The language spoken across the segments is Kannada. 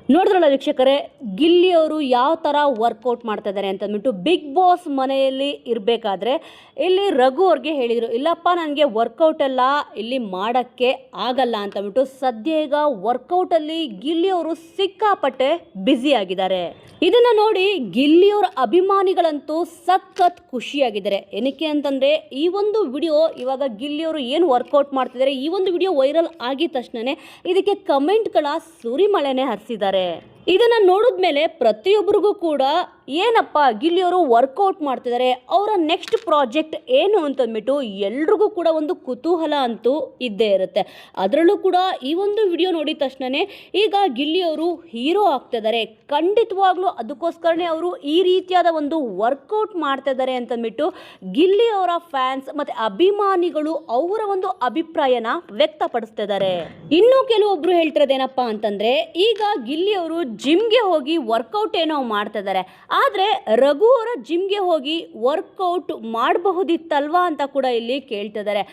ನೋಡಿದ್ರಲ್ಲ ವೀಕ್ಷಕರೇ, ಗಿಲ್ಲಿ ಅವರು ಯಾವ ಥರ ವರ್ಕೌಟ್ ಮಾಡ್ತಾ ಇದ್ದಾರೆ ಅಂತಂದ್ಬಿಟ್ಟು ಬಿಗ್ ಬಾಸ್ ಮನೆಯಲ್ಲಿ ಇರಬೇಕಾದ್ರೆ ಇಲ್ಲಿ ರಘು ಅವ್ರಿಗೆ ಹೇಳಿದರು, ಇಲ್ಲಪ್ಪ ನನಗೆ ವರ್ಕೌಟ್ ಎಲ್ಲ ಇಲ್ಲಿ ಮಾಡೋಕ್ಕೆ ಆಗಲ್ಲ ಅಂತಂದ್ಬಿಟ್ಟು. ಸದ್ಯ ಈಗ ವರ್ಕೌಟಲ್ಲಿ ಗಿಲ್ಲಿಯವರು ಸಿಕ್ಕಾಪಟ್ಟೆ ಬ್ಯುಸಿ ಆಗಿದ್ದಾರೆ. ಇದನ್ನು ನೋಡಿ ಗಿಲ್ಲಿಯವರ ಅಭಿಮಾನಿಗಳಂತೂ ಸಖತ್ ಖುಷಿಯಾಗಿದ್ದಾರೆ. ಏನಕ್ಕೆ ಅಂತಂದರೆ ಈ ಒಂದು ವಿಡಿಯೋ ಇವಾಗ ಗಿಲ್ಲಿಯವರು ಏನು ವರ್ಕೌಟ್ ಮಾಡ್ತಿದ್ದಾರೆ, ಈ ಒಂದು ವಿಡಿಯೋ ವೈರಲ್ ಆಗಿದ ತಕ್ಷಣವೇ ಇದಕ್ಕೆ ಕಮೆಂಟ್ಗಳ ಸುರಿಮಳೆನೇ ಹರಿಸಿದ್ದಾರೆ. ಇದನ್ನು ನೋಡಿದ್ಮೇಲೆ ಪ್ರತಿಯೊಬ್ಬರಿಗೂ ಕೂಡ ಏನಪ್ಪ ಗಿಲ್ಲಿಯವರು ವರ್ಕೌಟ್ ಮಾಡ್ತಿದ್ದಾರೆ, ಅವರ ನೆಕ್ಸ್ಟ್ ಪ್ರಾಜೆಕ್ಟ್ ಏನು ಅಂತಂದ್ಬಿಟ್ಟು ಎಲ್ರಿಗೂ ಕೂಡ ಒಂದು ಕುತೂಹಲ ಅಂತೂ ಇದ್ದೇ ಇರುತ್ತೆ. ಅದರಲ್ಲೂ ಕೂಡ ಈ ಒಂದು ವಿಡಿಯೋ ನೋಡಿದ ತಕ್ಷಣವೇ ಈಗ ಗಿಲ್ಲಿಯವರು ಹೀರೋ ಆಗ್ತಿದ್ದಾರೆ. ಖಂಡಿತವಾಗ್ಲೂ ಅದಕ್ಕೋಸ್ಕರನೇ ಅವರು ಈ ರೀತಿಯಾದ ಒಂದು ವರ್ಕೌಟ್ ಮಾಡ್ತಾ ಇದ್ದಾರೆ ಅಂತಂದ್ಬಿಟ್ಟು ಗಿಲ್ಲಿಯವರ ಫ್ಯಾನ್ಸ್ ಮತ್ತು ಅಭಿಮಾನಿಗಳು ಅವರ ಒಂದು ಅಭಿಪ್ರಾಯನ ವ್ಯಕ್ತಪಡಿಸ್ತಿದ್ದಾರೆ. ಇನ್ನೂ ಕೆಲವೊಬ್ರು ಹೇಳ್ತಿರೋದೇನಪ್ಪ ಅಂತಂದರೆ, ಈಗ ಗಿಲ್ಲಿಯವರು ಜಿಮ್ಗೆ ಹೋಗಿ ವರ್ಕೌಟ್ ಏನೋ ಮಾಡ್ತಾ ಇದ್ದಾರೆ, ಆದರೆ ರಘು ಅವರ ಜಿಮ್ಗೆ ಹೋಗಿ ವರ್ಕೌಟ್ ಮಾಡಬಹುದಿತ್ತಲ್ವಾ ಅಂತ ಕೂಡ ಇಲ್ಲಿ ಕೇಳ್ತಿದ್ದಾರೆ.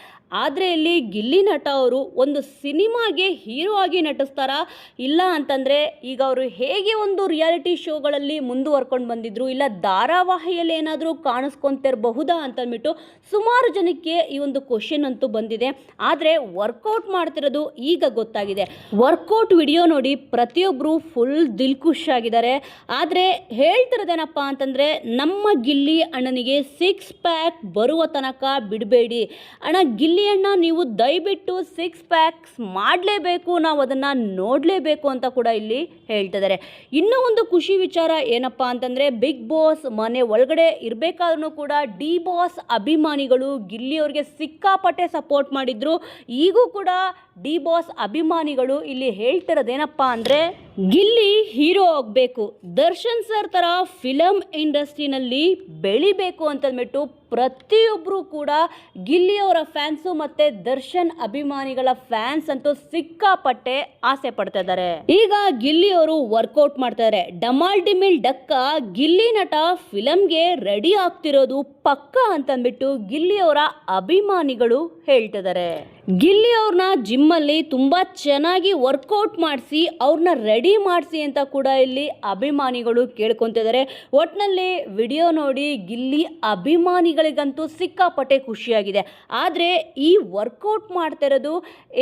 ಆದರೆ ಇಲ್ಲಿ ಗಿಲ್ಲಿ ನಟ ಅವರು ಒಂದು ಸಿನಿಮಾಗೆ ಹೀರೋ ಆಗಿ ನಟಿಸ್ತಾರಾ, ಇಲ್ಲ ಅಂತಂದರೆ ಈಗ ಅವರು ಹೇಗೆ ಒಂದು ರಿಯಾಲಿಟಿ ಶೋಗಳಲ್ಲಿ ಮುಂದುವರ್ಕೊಂಡು ಬಂದಿದ್ರು, ಇಲ್ಲ ಧಾರಾವಾಹಿಯಲ್ಲಿ ಏನಾದರೂ ಕಾಣಿಸ್ಕೊತಿರಬಹುದಾ ಅಂತಂದ್ಬಿಟ್ಟು ಸುಮಾರು ಜನಕ್ಕೆ ಈ ಒಂದು ಕ್ವಶನ್ ಅಂತೂ ಬಂದಿದೆ. ಆದರೆ ವರ್ಕೌಟ್ ಮಾಡ್ತಿರೋದು ಈಗ ಗೊತ್ತಾಗಿದೆ. ವರ್ಕೌಟ್ ವಿಡಿಯೋ ನೋಡಿ ಪ್ರತಿಯೊಬ್ಬರು ಫುಲ್ ದಿಲ್ಖುಷ್ ಆಗಿದ್ದಾರೆ. ಆದರೆ ಹೇಳ್ತಿರೋದೇನಪ್ಪ ಅಂತಂದರೆ, ನಮ್ಮ ಗಿಲ್ಲಿ ಅಣ್ಣನಿಗೆ 6 ಪ್ಯಾಕ್ ಬರುವ ತನಕ ಬಿಡಬೇಡಿ ಅಣ್ಣ, ಗಿಲ್ಲಿ ಅಣ್ಣ ನೀವು ದಯವಿಟ್ಟು 6 ಪ್ಯಾಕ್ಸ್ ಮಾಡಲೇಬೇಕು, ನಾವು ಅದನ್ನು ನೋಡಲೇಬೇಕು ಅಂತ ಕೂಡ ಇಲ್ಲಿ ಹೇಳ್ತಿದ್ದಾರೆ. ಇನ್ನೂ ಒಂದು ಖುಷಿ ವಿಚಾರ ಏನಪ್ಪ ಅಂತಂದರೆ, ಬಿಗ್ ಬಾಸ್ ಮನೆ ಒಳಗಡೆ ಇರಬೇಕಾದ್ರೂ ಕೂಡ ಡಿ ಬಾಸ್ ಅಭಿಮಾನಿಗಳು ಗಿಲ್ಲಿಯವ್ರಿಗೆ ಸಿಕ್ಕಾಪಟ್ಟೆ ಸಪೋರ್ಟ್ ಮಾಡಿದ್ರು. ಈಗೂ ಕೂಡ ಡಿ ಬಾಸ್ ಅಭಿಮಾನಿಗಳು ಇಲ್ಲಿ ಹೇಳ್ತಿರೋದೇನಪ್ಪ ಅಂದರೆ, ಗಿಲ್ಲಿ ಹೀರೋ ಆಗಬೇಕು, ದರ್ಶನ್ ಸರ್ ಥರ ಫಿಲಮ್ ಇಂಡಸ್ಟ್ರಿನಲ್ಲಿ ಬೆಳಿಬೇಕು ಅಂತಂದ್ಬಿಟ್ಟು ಪ್ರತಿಯೊಬ್ಬರು ಕೂಡ ಗಿಲ್ಲಿಯವರ ಫ್ಯಾನ್ಸು ಮತ್ತು ದರ್ಶನ್ ಅಭಿಮಾನಿಗಳ ಫ್ಯಾನ್ಸ್ ಅಂತೂ ಸಿಕ್ಕಾಪಟ್ಟೆ ಆಸೆ ಪಡ್ತಾ ಇದ್ದಾರೆ. ಈಗ ಗಿಲ್ಲಿಯವರು ವರ್ಕೌಟ್ ಮಾಡ್ತಾರೆ. ಡಮಾಲ್ ಡಿಮಿಲ್ ಡಕ್ಕ ಗಿಲ್ಲಿ ನಟ ಫಿಲಮ್ಗೆ ರೆಡಿ ಆಗ್ತಿರೋದು ಪಕ್ಕ ಅಂತಂದ್ಬಿಟ್ಟು ಗಿಲ್ಲಿಯವರ ಅಭಿಮಾನಿಗಳು ಹೇಳ್ತಿದ್ದಾರೆ. ಗಿಲ್ಲಿ ಅವ್ರನ್ನ ಜಿಮ್ಮಲ್ಲಿ ತುಂಬ ಚೆನ್ನಾಗಿ ವರ್ಕೌಟ್ ಮಾಡಿಸಿ ಅವ್ರನ್ನ ರೆಡಿ ಮಾಡಿಸಿ ಅಂತ ಕೂಡ ಇಲ್ಲಿ ಅಭಿಮಾನಿಗಳು ಕೇಳ್ಕೊತಿದ್ದಾರೆ. ಒಟ್ಟಿನಲ್ಲಿ ವಿಡಿಯೋ ನೋಡಿ ಗಿಲ್ಲಿ ಅಭಿಮಾನಿಗಳಿಗಂತೂ ಸಿಕ್ಕಾಪಟ್ಟೆ ಖುಷಿಯಾಗಿದೆ. ಆದರೆ ಈ ವರ್ಕೌಟ್ ಮಾಡ್ತಾ ಇರೋದು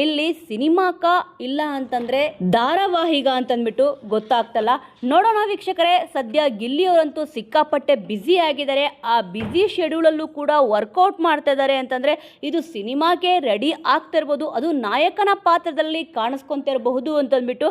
ಇಲ್ಲಿ ಸಿನಿಮಾಕ ಇಲ್ಲ ಅಂತಂದರೆ ಧಾರಾವಾಹಿಗ ಅಂತಂದ್ಬಿಟ್ಟು ಗೊತ್ತಾಗ್ತಲ್ಲ. ನೋಡೋಣ ವೀಕ್ಷಕರೇ, ಸದ್ಯ ಗಿಲ್ಲಿಯವರಂತೂ ಸಿಕ್ಕಾಪಟ್ಟೆ ಬ್ಯುಸಿ ಆಗಿದ್ದಾರೆ. ಆ ಬ್ಯುಸಿ ಶೆಡ್ಯೂಲಲ್ಲೂ ಕೂಡ ವರ್ಕೌಟ್ ಮಾಡ್ತಾ ಇದ್ದಾರೆ ಅಂತಂದರೆ ಇದು ಸಿನಿಮಾಗೆ ರೆಡಿ ಆಗ್ತಿರ್ಬೋದು, ಅದು ನಾಯಕನ ಪಾತ್ರದಲ್ಲಿ ಕಾಣಿಸ್ಕೊಂತಿರಬಹುದು ಅಂತಂದ್ಬಿಟ್ಟು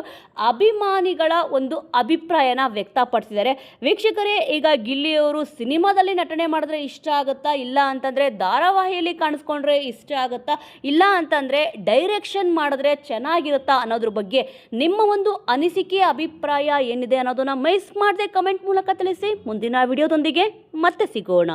ಅಭಿಮಾನಿಗಳ ಒಂದು ಅಭಿಪ್ರಾಯನ ವ್ಯಕ್ತಪಡಿಸಿದ್ದಾರೆ. ವೀಕ್ಷಕರೇ, ಈಗ ಗಿಲ್ಲಿಯವರು ಸಿನಿಮಾದಲ್ಲಿ ನಟನೆ ಮಾಡಿದ್ರೆ ಇಷ್ಟ ಆಗುತ್ತಾ, ಇಲ್ಲ ಅಂತಂದರೆ ಧಾರಾವಾಹಿಯಲ್ಲಿ ಕಾಣಿಸ್ಕೊಂಡ್ರೆ ಇಷ್ಟ ಆಗುತ್ತಾ, ಇಲ್ಲ ಅಂತಂದರೆ ಡೈರೆಕ್ಷನ್ ಮಾಡಿದ್ರೆ ಚೆನ್ನಾಗಿರುತ್ತಾ ಅನ್ನೋದ್ರ ಬಗ್ಗೆ ನಿಮ್ಮ ಒಂದು ಅನಿಸಿಕೆ ಅಭಿಪ್ರಾಯ ಏನಿದೆ ಅನ್ನೋದನ್ನ ಮಿಸ್ ಮಾಡದೆ ಕಮೆಂಟ್ ಮೂಲಕ ತಿಳಿಸಿ. ಮುಂದಿನ ವಿಡಿಯೋದೊಂದಿಗೆ ಮತ್ತೆ ಸಿಗೋಣ.